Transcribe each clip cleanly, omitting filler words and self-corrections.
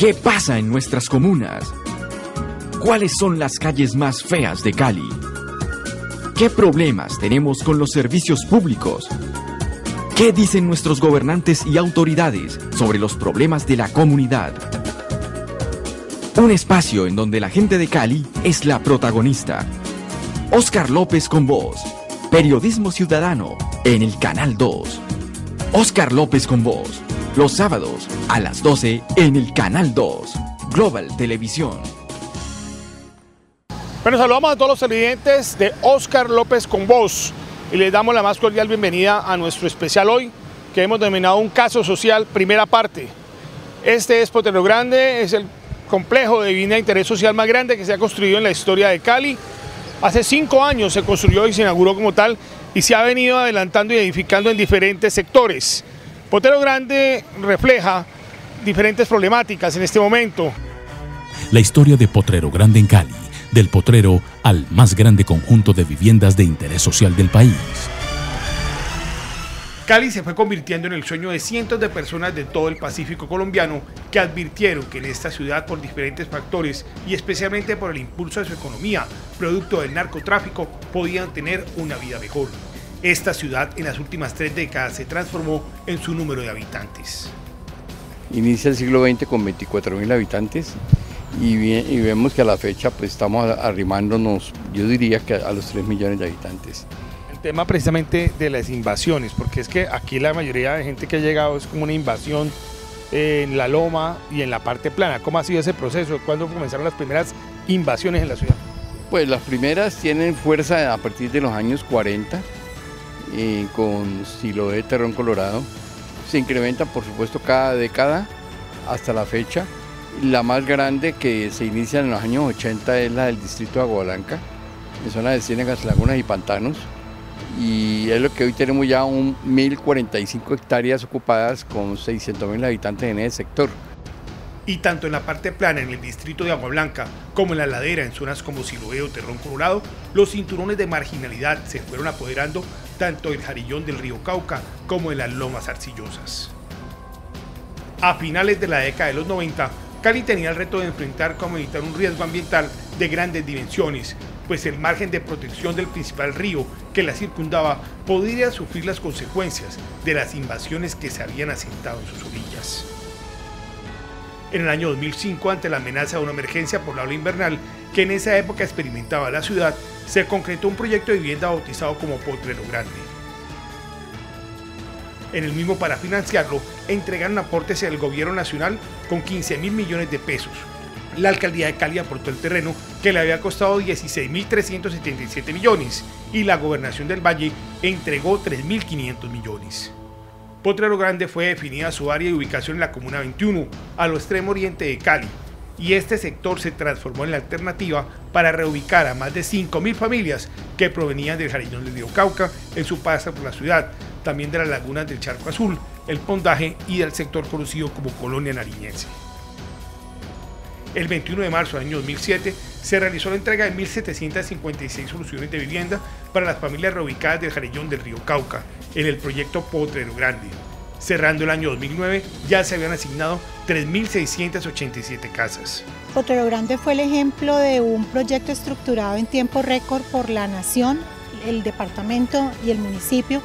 ¿Qué pasa en nuestras comunas? ¿Cuáles son las calles más feas de Cali? ¿Qué problemas tenemos con los servicios públicos? ¿Qué dicen nuestros gobernantes y autoridades sobre los problemas de la comunidad? Un espacio en donde la gente de Cali es la protagonista. Óscar López con Voz, periodismo ciudadano en el Canal 2. Óscar López con Voz, los sábados a las 12 en el Canal 2, Global Televisión. Bueno, saludamos a todos los televidentes de Óscar López con Voz y les damos la más cordial bienvenida a nuestro especial hoy, que hemos denominado Un Caso Social, primera parte. Este es Potrero Grande, es el complejo de vivienda de interés social más grande que se ha construido en la historia de Cali. Hace 5 años se construyó y se inauguró como tal y se ha venido adelantando y edificando en diferentes sectores. Potrero Grande refleja diferentes problemáticas en este momento. La historia de Potrero Grande en Cali, del potrero al más grande conjunto de viviendas de interés social del país. Cali se fue convirtiendo en el sueño de cientos de personas de todo el Pacífico colombiano que advirtieron que en esta ciudad, por diferentes factores y especialmente por el impulso de su economía, producto del narcotráfico, podían tener una vida mejor. Esta ciudad en las últimas 3 décadas se transformó en su número de habitantes. Inicia el siglo XX con 24.000 habitantes y vemos que a la fecha pues estamos arrimándonos, yo diría que a los 3 millones de habitantes. El tema precisamente de las invasiones, porque es que aquí la mayoría de gente que ha llegado es como una invasión en la loma y en la parte plana. ¿Cómo ha sido ese proceso? ¿Cuándo comenzaron las primeras invasiones en la ciudad? Pues las primeras tienen fuerza a partir de los años 40, con Siloé, Terrón Colorado. Se incrementan por supuesto cada década hasta la fecha. La más grande que se inicia en los años 80 es la del distrito de Agua Blanca, en zona de ciénagas, lagunas y pantanos. Y es lo que hoy tenemos ya 1.045 hectáreas ocupadas con 600.000 habitantes en ese sector. Y tanto en la parte plana, en el distrito de Agua Blanca, como en la ladera, en zonas como Siloé o Terrón Colorado, los cinturones de marginalidad se fueron apoderando tanto del Jarillón del río Cauca como en las lomas arcillosas. A finales de la década de los 90, Cali tenía el reto de enfrentar como evitar un riesgo ambiental de grandes dimensiones, pues el margen de protección del principal río que la circundaba podría sufrir las consecuencias de las invasiones que se habían asentado en sus orillas. En el año 2005, ante la amenaza de una emergencia por la ola invernal que en esa época experimentaba la ciudad, se concretó un proyecto de vivienda bautizado como Potrero Grande. En el mismo, para financiarlo, entregaron aportes del gobierno nacional con 15.000 millones de pesos. La alcaldía de Cali aportó el terreno, que le había costado 16.377 millones, y la gobernación del Valle entregó 3.500 millones. Potrero Grande fue definida su área de ubicación en la Comuna 21, al extremo oriente de Cali, y este sector se transformó en la alternativa para reubicar a más de 5.000 familias que provenían del Jarillón del río Cauca en su paso por la ciudad, también de las lagunas del Charco Azul, el Pondaje y del sector conocido como Colonia Nariñense. El 21 de marzo del año 2007 se realizó la entrega de 1.756 soluciones de vivienda para las familias reubicadas del Jarillón del río Cauca en el proyecto Potrero Grande. Cerrando el año 2009 ya se habían asignado 3.687 casas. Potrero Grande fue el ejemplo de un proyecto estructurado en tiempo récord por la nación, el departamento y el municipio,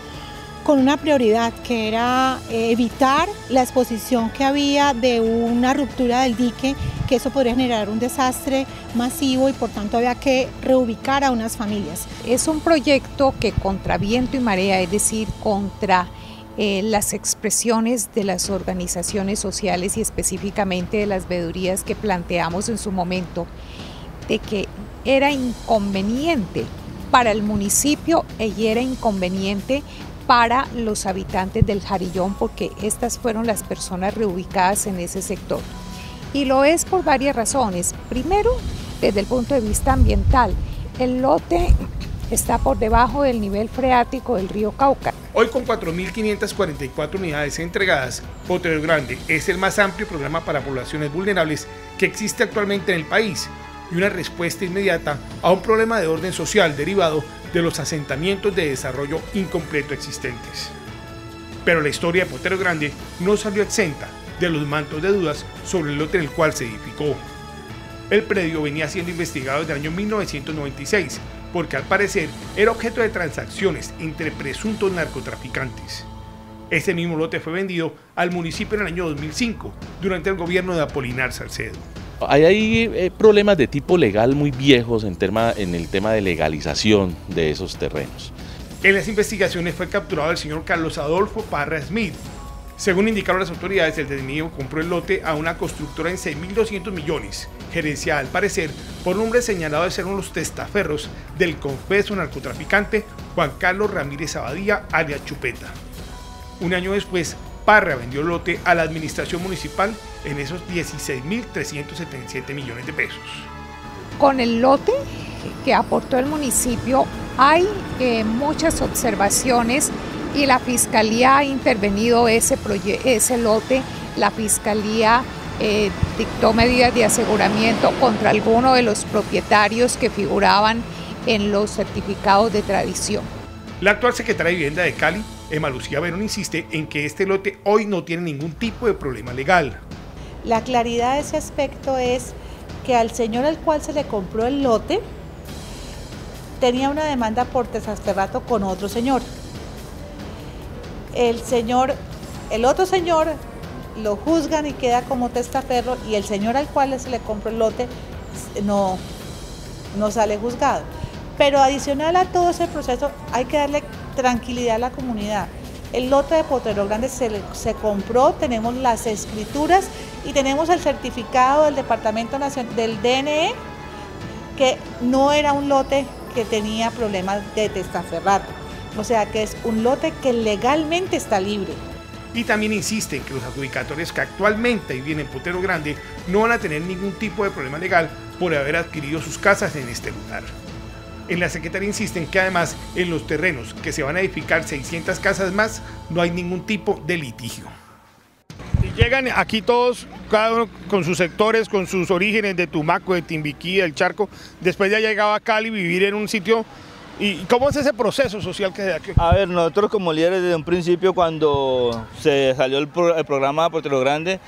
con una prioridad que era evitar la exposición que había de una ruptura del dique, que eso podría generar un desastre masivo y por tanto había que reubicar a unas familias. Es un proyecto que contra viento y marea, es decir, contra las expresiones de las organizaciones sociales y específicamente de las veedurías que planteamos en su momento, de que era inconveniente para el municipio y era inconveniente para los habitantes del Jarillón, porque estas fueron las personas reubicadas en ese sector. Y lo es por varias razones. Primero, desde el punto de vista ambiental, el lote está por debajo del nivel freático del río Cauca. Hoy, con 4.544 unidades entregadas, Potrero Grande es el más amplio programa para poblaciones vulnerables que existe actualmente en el país y una respuesta inmediata a un problema de orden social derivado de los asentamientos de desarrollo incompleto existentes. Pero la historia de Potrero Grande no salió exenta de los mantos de dudas sobre el lote en el cual se edificó. El predio venía siendo investigado desde el año 1996, porque al parecer era objeto de transacciones entre presuntos narcotraficantes. Ese mismo lote fue vendido al municipio en el año 2005, durante el gobierno de Apolinar Salcedo. Hay problemas de tipo legal muy viejos en el tema de legalización de esos terrenos. En las investigaciones fue capturado el señor Carlos Adolfo Parra Smith. Según indicaron las autoridades, el detenido compró el lote a una constructora en 6.200 millones, gerenciada al parecer por un hombre señalado de ser uno de los testaferros del confeso narcotraficante Juan Carlos Ramírez Abadía, alias Chupeta. Un año después, Parra vendió el lote a la administración municipal en esos 16.377 millones de pesos. Con el lote que aportó el municipio hay muchas observaciones y la Fiscalía ha intervenido ese lote. La Fiscalía dictó medidas de aseguramiento contra alguno de los propietarios que figuraban en los certificados de tradición. La actual secretaria de Vivienda de Cali, Emma Lucía Verón, insiste en que este lote hoy no tiene ningún tipo de problema legal. La claridad de ese aspecto es que al señor al cual se le compró el lote tenía una demanda por testaferrato con otro señor. El otro señor lo juzgan y queda como testaferro, y el señor al cual se le compró el lote no sale juzgado. Pero adicional a todo ese proceso hay que darle tranquilidad a la comunidad. El lote de Potrero Grande se compró, tenemos las escrituras y tenemos el certificado del Departamento Nacional del DNE que no era un lote que tenía problemas de testaferrato. O sea que es un lote que legalmente está libre. Y también insisten que los adjudicatores que actualmente viven en Potrero Grande no van a tener ningún tipo de problema legal por haber adquirido sus casas en este lugar. En la Secretaría insisten que además en los terrenos que se van a edificar 600 casas más no hay ningún tipo de litigio. Y llegan aquí todos, cada uno con sus sectores, con sus orígenes de Tumaco, de Timbiquí, del Charco, después ya llegaba a Cali, vivir en un sitio. ¿Y cómo es ese proceso social que se da aquí? A ver, nosotros como líderes desde un principio, cuando se salió el programa de Potrero Grande,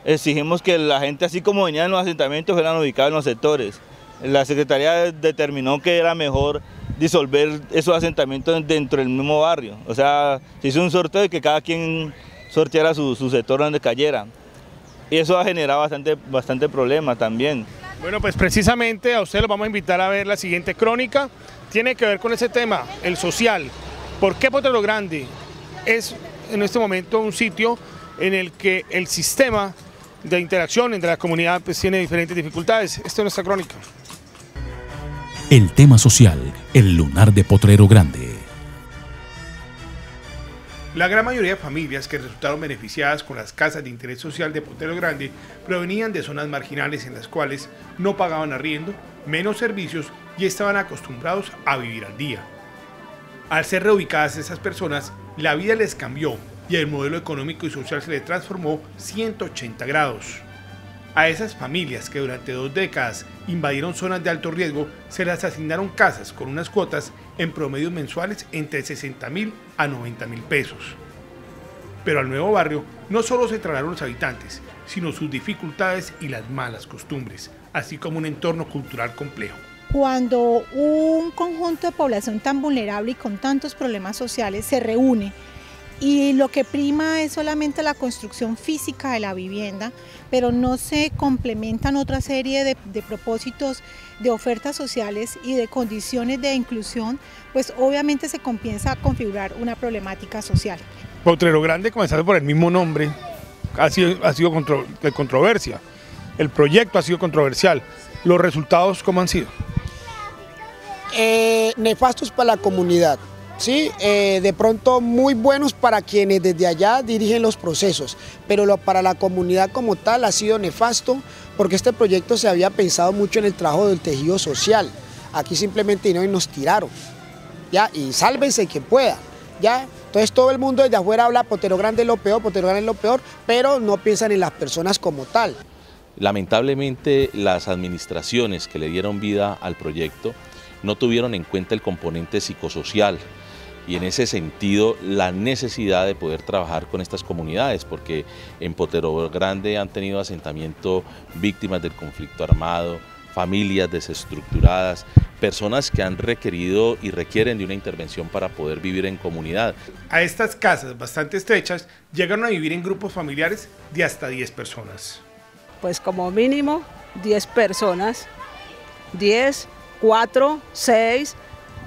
exigimos que la gente, así como venían en los asentamientos, fueran ubicados en los sectores. La Secretaría determinó que era mejor disolver esos asentamientos dentro del mismo barrio. O sea, se hizo un sorteo de que cada quien sorteara su sector donde cayera. Y eso ha generado bastante problema también. Bueno, pues precisamente a usted lo vamos a invitar a ver la siguiente crónica. Tiene que ver con ese tema, el social. ¿Por qué Potrero Grande es en este momento un sitio en el que el sistema de interacción entre la comunidad pues tiene diferentes dificultades? Esta es nuestra crónica. El tema social, el lunar de Potrero Grande. La gran mayoría de familias que resultaron beneficiadas con las casas de interés social de Potrero Grande provenían de zonas marginales en las cuales no pagaban arriendo, menos servicios y estaban acostumbrados a vivir al día. Al ser reubicadas esas personas, la vida les cambió y el modelo económico y social se le transformó 180 grados. A esas familias que durante 2 décadas invadieron zonas de alto riesgo, se les asignaron casas con unas cuotas en promedios mensuales entre 60.000 a 90.000 pesos. Pero al nuevo barrio no solo se trasladaron los habitantes, sino sus dificultades y las malas costumbres, así como un entorno cultural complejo. Cuando un conjunto de población tan vulnerable y con tantos problemas sociales se reúne y lo que prima es solamente la construcción física de la vivienda, pero no se complementan otra serie de propósitos, de ofertas sociales y de condiciones de inclusión, pues obviamente se comienza a configurar una problemática social. Potrero Grande, comenzando por el mismo nombre, ha sido de controversia. El proyecto ha sido controversial. ¿Los resultados cómo han sido? Nefastos para la comunidad. Sí, de pronto muy buenos para quienes desde allá dirigen los procesos, pero para la comunidad como tal ha sido nefasto porque este proyecto se había pensado mucho en el trabajo del tejido social. Aquí simplemente no nos tiraron, ya, y sálvense quien pueda, ya. Entonces todo el mundo desde afuera habla Potrero Grande es lo peor, Potrero Grande es lo peor, pero no piensan en las personas como tal. Lamentablemente las administraciones que le dieron vida al proyecto no tuvieron en cuenta el componente psicosocial. y en ese sentido la necesidad de poder trabajar con estas comunidades, porque en Potrero Grande han tenido asentamiento víctimas del conflicto armado, familias desestructuradas, personas que han requerido y requieren de una intervención para poder vivir en comunidad. A estas casas bastante estrechas llegaron a vivir en grupos familiares de hasta 10 personas. Pues como mínimo 10 personas, 10, 4, 6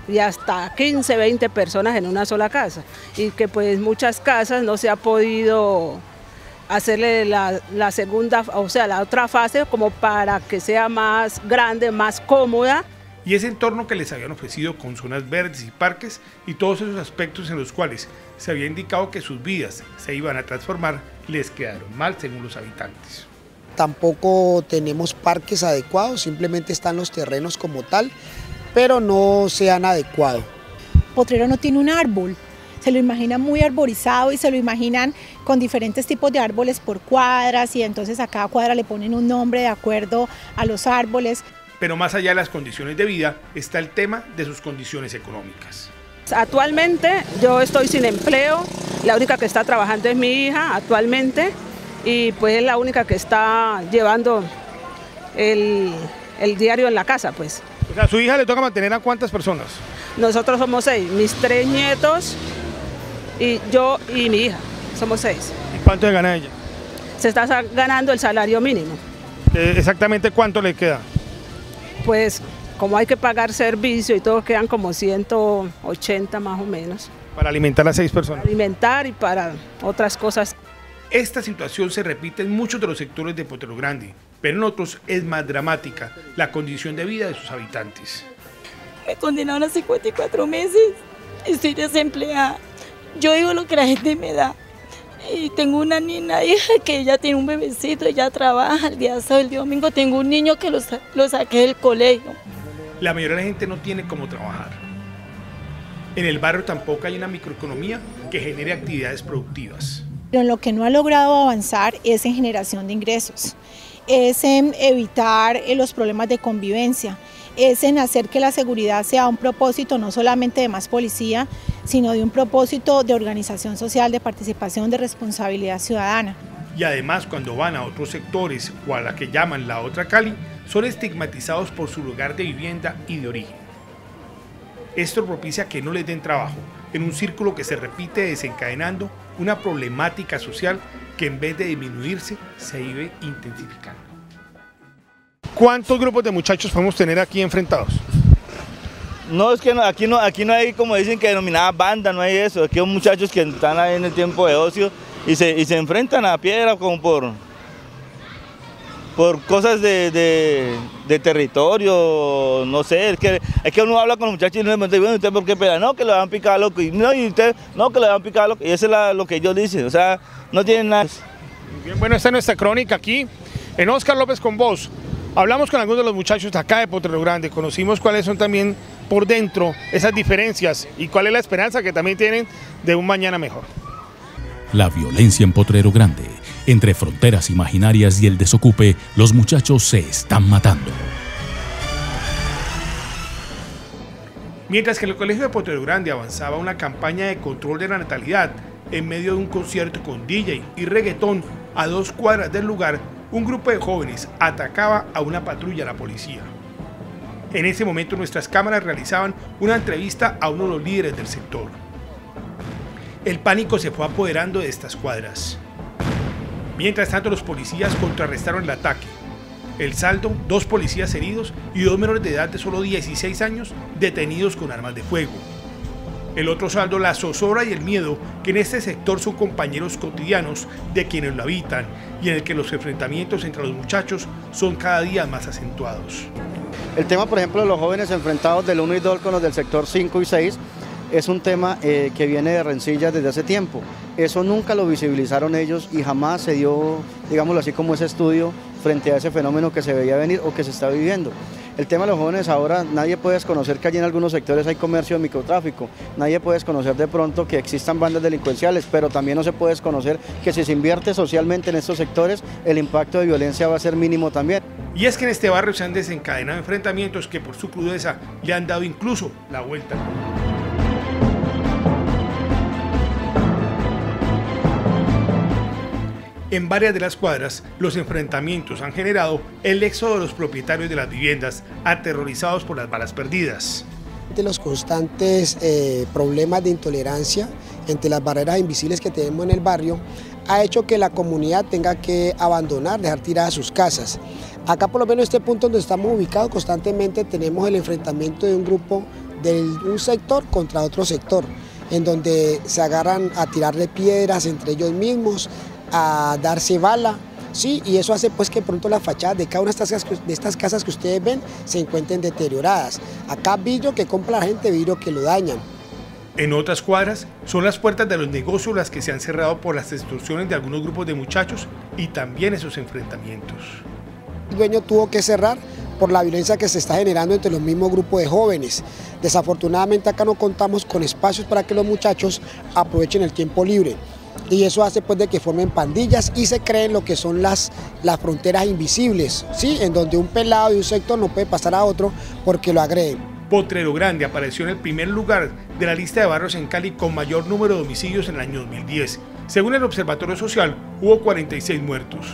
y hasta 15, 20 personas en una sola casa. Y que pues muchas casas no se ha podido hacerle la segunda, o sea, la otra fase como para que sea más grande, más cómoda. Y ese entorno que les habían ofrecido con zonas verdes y parques y todos esos aspectos en los cuales se había indicado que sus vidas se iban a transformar, les quedaron mal según los habitantes. Tampoco tenemos parques adecuados, simplemente están los terrenos como tal, pero no se han adecuado. Potrero no tiene un árbol. Se lo imaginan muy arborizado y se lo imaginan con diferentes tipos de árboles por cuadras y entonces a cada cuadra le ponen un nombre de acuerdo a los árboles. Pero más allá de las condiciones de vida está el tema de sus condiciones económicas. Actualmente yo estoy sin empleo, la única que está trabajando es mi hija actualmente y pues es la única que está llevando el diario en la casa pues. O sea, ¿a su hija le toca mantener a cuántas personas? Nosotros somos 6, mis 3 nietos y yo y mi hija, somos 6. ¿Y cuánto le gana ella? Se está ganando el salario mínimo. ¿Exactamente cuánto le queda? Pues como hay que pagar servicio y todo, quedan como 180 más o menos. Para alimentar a 6 personas. Para alimentar y para otras cosas. Esta situación se repite en muchos de los sectores de Potrero Grande, pero en otros es más dramática la condición de vida de sus habitantes. Me condenaron a 54 meses, estoy desempleada. Yo digo lo que la gente me da. Y tengo una niña, hija, que ella tiene un bebecito, ella trabaja el día sábado, el día domingo. Tengo un niño que lo saqué del colegio. La mayoría de la gente no tiene cómo trabajar. En el barrio tampoco hay una microeconomía que genere actividades productivas. Pero en lo que no ha logrado avanzar es en generación de ingresos, es en evitar los problemas de convivencia, es en hacer que la seguridad sea un propósito no solamente de más policía, sino de un propósito de organización social, de participación, de responsabilidad ciudadana. Y además cuando van a otros sectores o a la que llaman la otra Cali, son estigmatizados por su lugar de vivienda y de origen. Esto propicia que no les den trabajo, en un círculo que se repite desencadenando una problemática social que en vez de disminuirse se vive intensificando. ¿Cuántos grupos de muchachos podemos tener aquí enfrentados? No, es que no, aquí no hay, como dicen, que denominada banda, no hay eso. Aquí hay muchachos que están ahí en el tiempo de ocio y se enfrentan a piedra como por cosas de territorio, no sé, es que uno habla con los muchachos y no les dice, bueno, ¿usted por qué pega? No, que le van a picar loco, y no, y usted, no, que le van a picar loco, y eso es lo que ellos dicen, o sea, no tienen nada. Bien, bueno, esta es nuestra crónica aquí, en Óscar López con Voz. Hablamos con algunos de los muchachos de acá de Potrero Grande, conocimos cuáles son también por dentro esas diferencias y cuál es la esperanza que también tienen de un mañana mejor. La violencia en Potrero Grande, entre fronteras imaginarias y el desocupe, los muchachos se están matando. Mientras que en el colegio de Potrero Grande avanzaba una campaña de control de la natalidad, en medio de un concierto con DJ y reggaetón a 2 cuadras del lugar, un grupo de jóvenes atacaba a una patrulla de la policía. En ese momento nuestras cámaras realizaban una entrevista a uno de los líderes del sector. El pánico se fue apoderando de estas cuadras. Mientras tanto, los policías contrarrestaron el ataque. El saldo, 2 policías heridos y 2 menores de edad de solo 16 años detenidos con armas de fuego. El otro saldo, la zozobra y el miedo que en este sector son compañeros cotidianos de quienes lo habitan y en el que los enfrentamientos entre los muchachos son cada día más acentuados. El tema, por ejemplo, de los jóvenes enfrentados del 1 y 2 con los del sector 5 y 6 es un tema que viene de rencillas desde hace tiempo. Eso nunca lo visibilizaron ellos y jamás se dio, digámoslo así, como ese estudio frente a ese fenómeno que se veía venir o que se está viviendo. El tema de los jóvenes ahora, nadie puede desconocer que allí en algunos sectores hay comercio de microtráfico, nadie puede desconocer de pronto que existan bandas delincuenciales, pero también no se puede desconocer que si se invierte socialmente en estos sectores, el impacto de violencia va a ser mínimo también. Y es que en este barrio se han desencadenado enfrentamientos que por su crudeza le han dado incluso la vuelta al mundo. En varias de las cuadras, los enfrentamientos han generado el éxodo de los propietarios de las viviendas, aterrorizados por las balas perdidas. De los constantes problemas de intolerancia entre las barreras invisibles que tenemos en el barrio, ha hecho que la comunidad tenga que abandonar, dejar tiradas sus casas. Acá por lo menos en este punto donde estamos ubicados constantemente tenemos el enfrentamiento de un grupo de un sector contra otro sector, en donde se agarran a tirarle piedras entre ellos mismos, a darse bala, sí, y eso hace pues que pronto las fachadas de cada una de estas casas que ustedes ven se encuentren deterioradas. Acá vidrio que compra la gente, vidrio que lo dañan. En otras cuadras son las puertas de los negocios las que se han cerrado por las extorsiones de algunos grupos de muchachos y también esos enfrentamientos. El dueño tuvo que cerrar por la violencia que se está generando entre los mismos grupos de jóvenes. Desafortunadamente acá no contamos con espacios para que los muchachos aprovechen el tiempo libre. Y eso hace pues de que formen pandillas y se creen lo que son las fronteras invisibles, ¿sí? En donde un pelado de un sector no puede pasar a otro porque lo agreden. Potrero Grande apareció en el primer lugar de la lista de barrios en Cali con mayor número de homicidios en el año 2010. Según el Observatorio Social, hubo 46 muertos.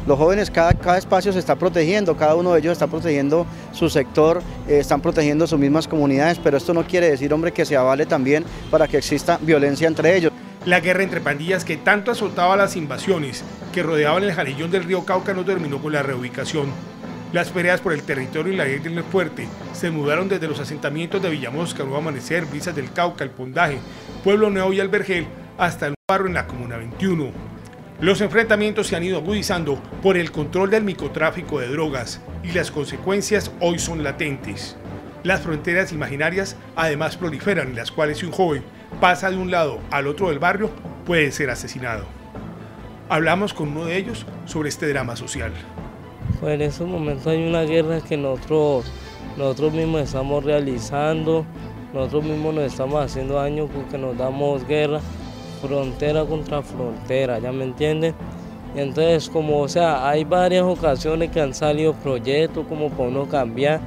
Los jóvenes, cada espacio se está protegiendo, cada uno de ellos está protegiendo su sector, están protegiendo sus mismas comunidades, pero esto no quiere decir, hombre, que se avale también para que exista violencia entre ellos. La guerra entre pandillas que tanto azotaba las invasiones que rodeaban el Jarillón del río Cauca no terminó con la reubicación. Las peleas por el territorio y la ley del fuerte se mudaron desde los asentamientos de Villamosca, Nuevo Amanecer, Brisas del Cauca, El Pondaje, Pueblo Nuevo y Albergel, hasta el barrio en la Comuna 21. Los enfrentamientos se han ido agudizando por el control del microtráfico de drogas y las consecuencias hoy son latentes. Las fronteras imaginarias además proliferan, en las cuales si un joven pasa de un lado al otro del barrio puede ser asesinado. Hablamos con uno de ellos sobre este drama social. Pues en estos momentos hay una guerra que nosotros mismos estamos realizando, nosotros mismos nos estamos haciendo daño porque nos damos guerra, frontera contra frontera, ¿ya me entienden? Entonces, como, o sea, hay varias ocasiones que han salido proyectos como para uno cambiar,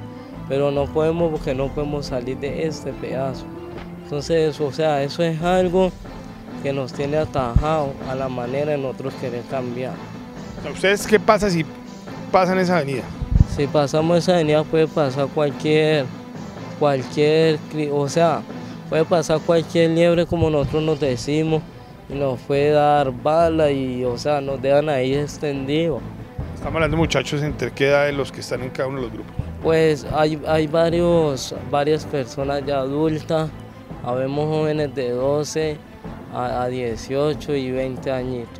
pero no podemos porque no podemos salir de este pedazo. Entonces, o sea, eso es algo que nos tiene atajados a la manera de nosotros querer cambiar. ¿A ustedes qué pasa si pasan esa avenida? Si pasamos esa avenida puede pasar cualquier, o sea, puede pasar cualquier liebre como nosotros nos decimos y nos puede dar bala y, o sea, nos dejan ahí extendidos. Estamos hablando de muchachos, ¿entre qué edad de los que están en cada uno de los grupos? Pues hay varias personas ya adultas, habemos jóvenes de 12 a 18 y 20 añitos.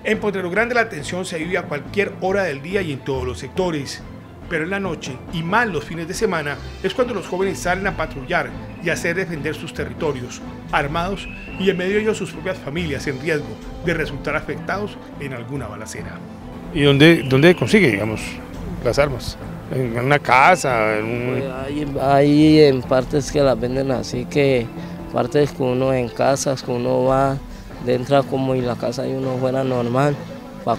En Potrero Grande la tensión se vive a cualquier hora del día y en todos los sectores. Pero en la noche, y más los fines de semana, es cuando los jóvenes salen a patrullar y a hacer defender sus territorios, armados y en medio de ellos sus propias familias en riesgo de resultar afectados en alguna balacera. ¿Y dónde consigue, digamos, las armas? ¿En una casa? Pues hay en partes que las venden así, que partes que uno en casas, que uno va, entra como en la casa de uno fuera normal, para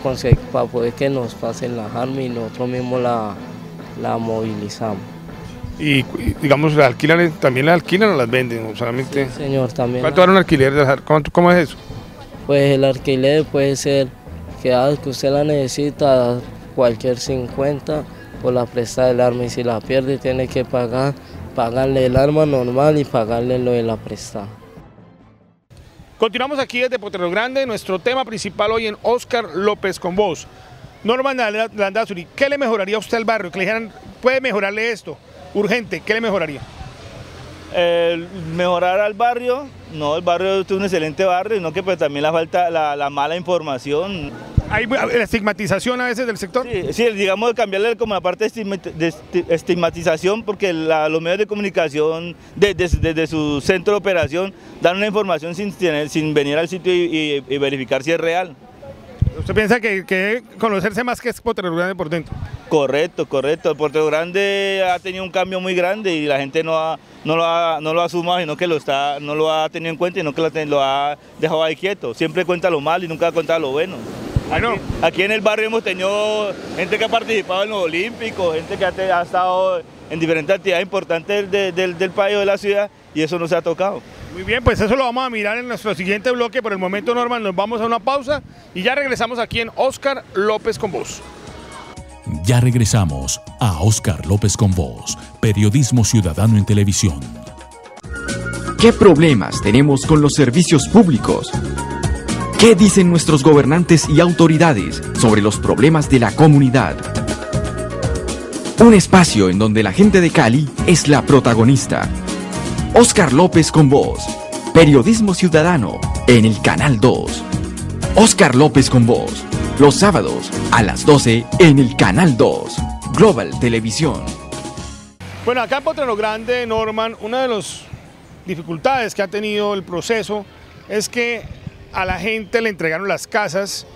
poder que nos pasen las armas y nosotros mismos la movilizamos. Y digamos, ¿también las alquilan o las venden? ¿O solamente? Sí, señor, también. ¿Cuánto vale un alquiler? ¿Cómo es eso? Pues el alquiler puede ser que usted la necesita cualquier 50 por la prestada del arma, y si la pierde tiene que pagarle el arma normal y pagarle lo de la prestada. Continuamos aquí desde Potrero Grande, nuestro tema principal hoy en Óscar López con Voz. Norman Landazuri, ¿qué le mejoraría a usted al barrio? Que le dijeran, puede mejorarle esto, urgente, ¿qué le mejoraría? Mejorar al barrio, no, el barrio es un excelente barrio, sino que pues también le falta la mala información. ¿Hay la estigmatización a veces del sector? Sí, digamos cambiarle como la parte de estigmatización, porque los medios de comunicación desde su centro de operación dan una información sin venir al sitio y verificar si es real. ¿Usted piensa que debe conocerse más que es Potrero Grande por dentro? Correcto. El Potrero Grande ha tenido un cambio muy grande y la gente no lo ha sumado, sino que no lo ha tenido en cuenta y no que lo ha dejado ahí quieto. Siempre cuenta lo malo y nunca cuenta lo bueno. Aquí en el barrio hemos tenido gente que ha participado en los Olímpicos, gente que ha estado en diferentes actividades importantes del país o de la ciudad, y eso no se ha tocado. Muy bien, pues eso lo vamos a mirar en nuestro siguiente bloque. Por el momento, Norman, nos vamos a una pausa y ya regresamos aquí en Óscar López con Voz. Ya regresamos a Óscar López con Voz, periodismo ciudadano en televisión. ¿Qué problemas tenemos con los servicios públicos? ¿Qué dicen nuestros gobernantes y autoridades sobre los problemas de la comunidad? Un espacio en donde la gente de Cali es la protagonista. Óscar López con Voz, periodismo ciudadano en el Canal 2. Óscar López con Voz, los sábados a las 12 en el Canal 2, Global Televisión. Bueno, acá en Potrero Grande, Norman, una de las dificultades que ha tenido el proceso es que a la gente le entregaron las casas.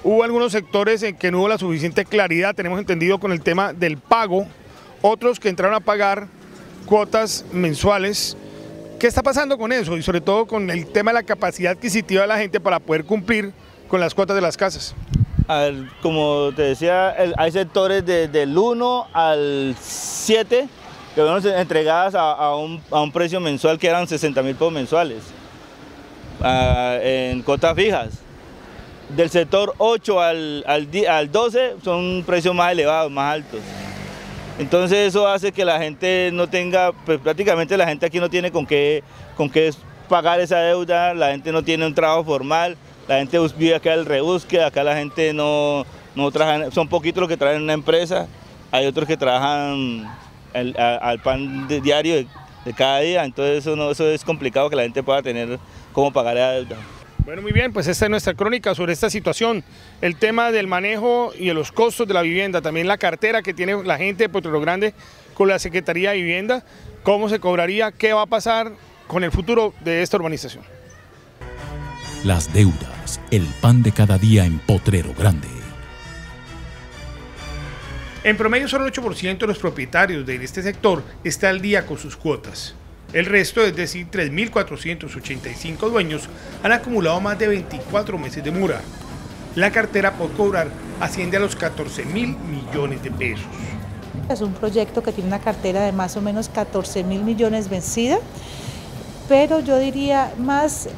Hubo algunos sectores en que no hubo la suficiente claridad, tenemos entendido, con el tema del pago. Otros que entraron a pagar cuotas mensuales. ¿Qué está pasando con eso? Y sobre todo con el tema de la capacidad adquisitiva de la gente para poder cumplir con las cuotas de las casas. A ver, como te decía, hay sectores del 1 al 7 que fueron entregadas a un precio mensual que eran 60.000 pesos mensuales en cuotas fijas. Del sector 8 al 12 son precios más elevados, más altos. Entonces eso hace que la gente no tenga, pues prácticamente la gente aquí no tiene con qué pagar esa deuda, la gente no tiene un trabajo formal, la gente vive acá el rebusque, acá la gente no trabaja, son poquitos los que trabajan en una empresa, hay otros que trabajan al pan diario de cada día, entonces eso es complicado que la gente pueda tener cómo pagar la deuda. Bueno, muy bien, pues esta es nuestra crónica sobre esta situación, el tema del manejo y de los costos de la vivienda, también la cartera que tiene la gente de Potrero Grande con la Secretaría de Vivienda, cómo se cobraría, qué va a pasar con el futuro de esta urbanización. Las deudas, el pan de cada día en Potrero Grande. En promedio solo el 8% de los propietarios de este sector está al día con sus cuotas. El resto, es decir, 3.485 dueños, han acumulado más de 24 meses de mora. La cartera por cobrar asciende a los 14.000 millones de pesos. Es un proyecto que tiene una cartera de más o menos 14.000 millones vencida, pero yo diría más,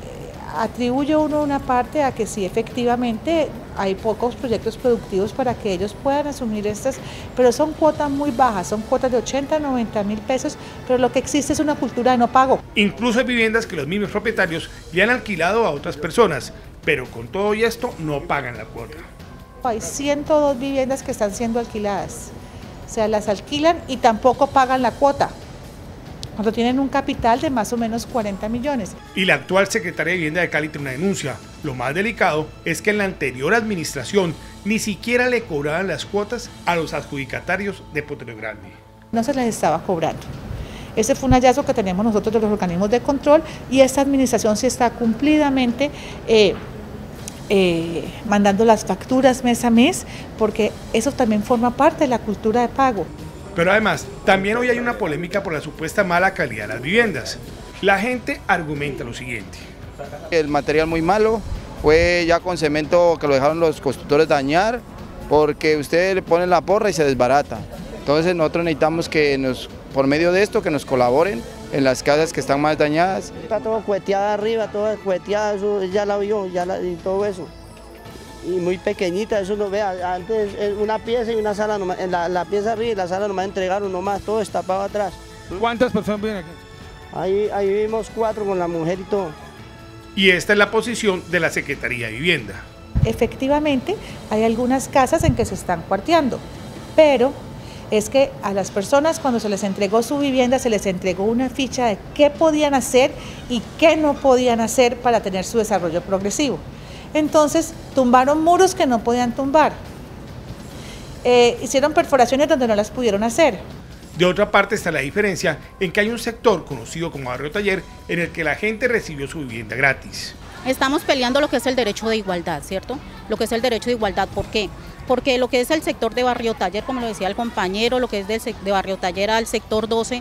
atribuyo uno una parte a que sí, efectivamente hay pocos proyectos productivos para que ellos puedan asumir estas, pero son cuotas muy bajas, son cuotas de 80, 90 mil pesos, pero lo que existe es una cultura de no pago. Incluso hay viviendas que los mismos propietarios le han alquilado a otras personas, pero con todo y esto no pagan la cuota. Hay 102 viviendas que están siendo alquiladas, o sea, las alquilan y tampoco pagan la cuota, cuando tienen un capital de más o menos 40 millones. Y la actual secretaria de Vivienda de Cali tiene una denuncia. Lo más delicado es que en la anterior administración ni siquiera le cobraban las cuotas a los adjudicatarios de Potrero Grande. No se les estaba cobrando. Ese fue un hallazgo que tenemos nosotros de los organismos de control y esta administración sí está cumplidamente mandando las facturas mes a mes, porque eso también forma parte de la cultura de pago. Pero además, también hoy hay una polémica por la supuesta mala calidad de las viviendas. La gente argumenta lo siguiente. El material muy malo, fue ya con cemento que lo dejaron los constructores dañar, porque ustedes le ponen la porra y se desbarata. Entonces nosotros necesitamos que por medio de esto, que nos colaboren en las casas que están más dañadas. Está todo cueteada arriba, todo cueteada, eso ya la vio, y todo eso. Y muy pequeñita, eso no vea, antes una pieza y una sala nomás, la pieza arriba y la sala nomás entregaron nomás, todo estapado atrás. ¿Cuántas personas viven aquí? Ahí vivimos 4 con la mujer y todo. Y esta es la posición de la Secretaría de Vivienda. Efectivamente, hay algunas casas en que se están cuarteando, pero es que a las personas cuando se les entregó su vivienda se les entregó una ficha de qué podían hacer y qué no podían hacer para tener su desarrollo progresivo. Entonces tumbaron muros que no podían tumbar, hicieron perforaciones donde no las pudieron hacer. De otra parte está la diferencia en que hay un sector conocido como Barrio Taller en el que la gente recibió su vivienda gratis. Estamos peleando lo que es el derecho de igualdad, ¿cierto? Lo que es el derecho de igualdad, ¿por qué? Porque lo que es el sector de Barrio Taller, como lo decía el compañero, lo que es de Barrio Taller al sector 12,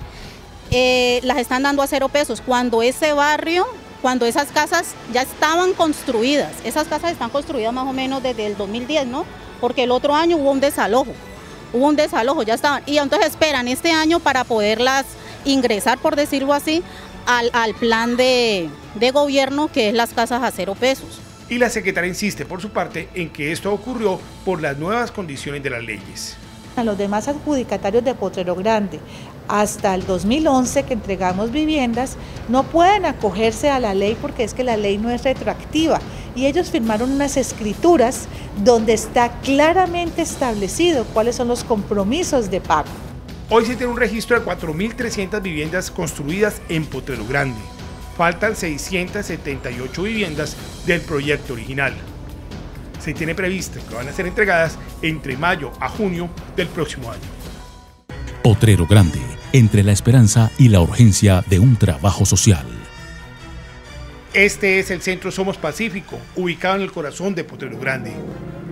las están dando a 0 pesos, cuando ese barrio, cuando esas casas ya estaban construidas. Esas casas están construidas más o menos desde el 2010, ¿no? Porque el otro año hubo un desalojo, ya estaban. Y entonces esperan este año para poderlas ingresar, por decirlo así, al plan de gobierno, que es las casas a 0 pesos. Y la secretaria insiste por su parte en que esto ocurrió por las nuevas condiciones de las leyes. A los demás adjudicatarios de Potrero Grande, hasta el 2011 que entregamos viviendas, no pueden acogerse a la ley porque es que la ley no es retroactiva y ellos firmaron unas escrituras donde está claramente establecido cuáles son los compromisos de pago. Hoy se tiene un registro de 4.300 viviendas construidas en Potrero Grande. Faltan 678 viviendas del proyecto original. Se tiene previsto que van a ser entregadas entre mayo a junio del próximo año. Potrero Grande, entre la esperanza y la urgencia de un trabajo social. Este es el Centro Somos Pacífico, ubicado en el corazón de Potrero Grande.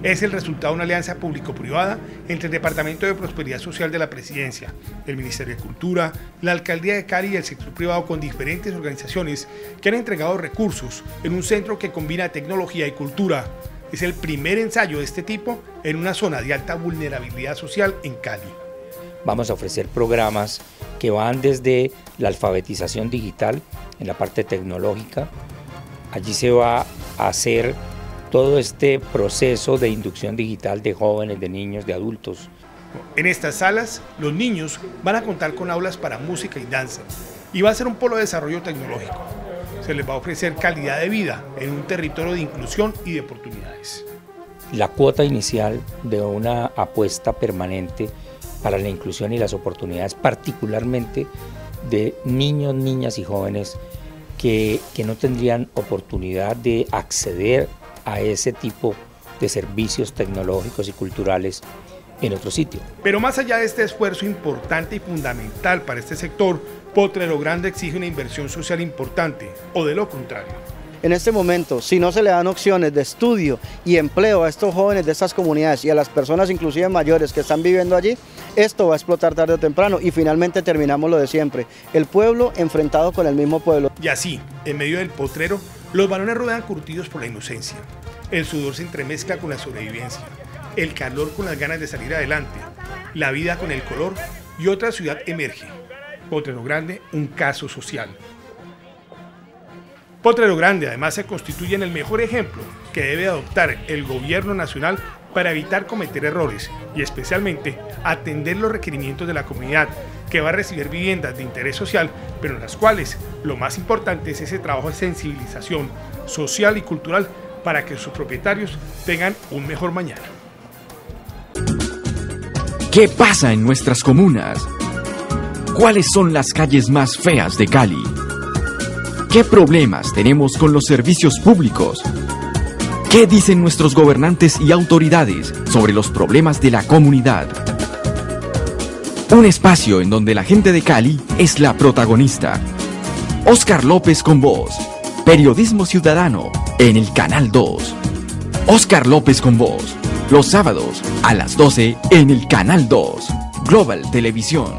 Es el resultado de una alianza público-privada entre el Departamento de Prosperidad Social de la Presidencia, el Ministerio de Cultura, la Alcaldía de Cali y el sector privado, con diferentes organizaciones que han entregado recursos en un centro que combina tecnología y cultura. Es el primer ensayo de este tipo en una zona de alta vulnerabilidad social en Cali. Vamos a ofrecer programas que van desde la alfabetización digital en la parte tecnológica. Allí se va a hacer todo este proceso de inducción digital de jóvenes, de niños, de adultos. En estas salas, los niños van a contar con aulas para música y danza y va a ser un polo de desarrollo tecnológico. Se les va a ofrecer calidad de vida en un territorio de inclusión y de oportunidades. La cuota inicial de una apuesta permanente para la inclusión y las oportunidades, particularmente de niños, niñas y jóvenes que no tendrían oportunidad de acceder a ese tipo de servicios tecnológicos y culturales en otro sitio. Pero más allá de este esfuerzo importante y fundamental para este sector, Potrero Grande exige una inversión social importante, o de lo contrario. En este momento, si no se le dan opciones de estudio y empleo a estos jóvenes de estas comunidades y a las personas inclusive mayores que están viviendo allí, esto va a explotar tarde o temprano y finalmente terminamos lo de siempre, el pueblo enfrentado con el mismo pueblo. Y así, en medio del potrero, los varones ruedan curtidos por la inocencia. El sudor se entremezcla con la sobrevivencia, el calor con las ganas de salir adelante, la vida con el color, y otra ciudad emerge. Potrero Grande, un caso social. Potrero Grande además se constituye en el mejor ejemplo que debe adoptar el gobierno nacional para evitar cometer errores y especialmente atender los requerimientos de la comunidad que va a recibir viviendas de interés social, pero en las cuales lo más importante es ese trabajo de sensibilización social y cultural para que sus propietarios tengan un mejor mañana. ¿Qué pasa en nuestras comunas? ¿Cuáles son las calles más feas de Cali? ¿Qué problemas tenemos con los servicios públicos? ¿Qué dicen nuestros gobernantes y autoridades sobre los problemas de la comunidad? Un espacio en donde la gente de Cali es la protagonista. Óscar López con Voz. Periodismo ciudadano en el Canal 2. Óscar López con Voz. Los sábados a las 12 en el Canal 2. Global Televisión.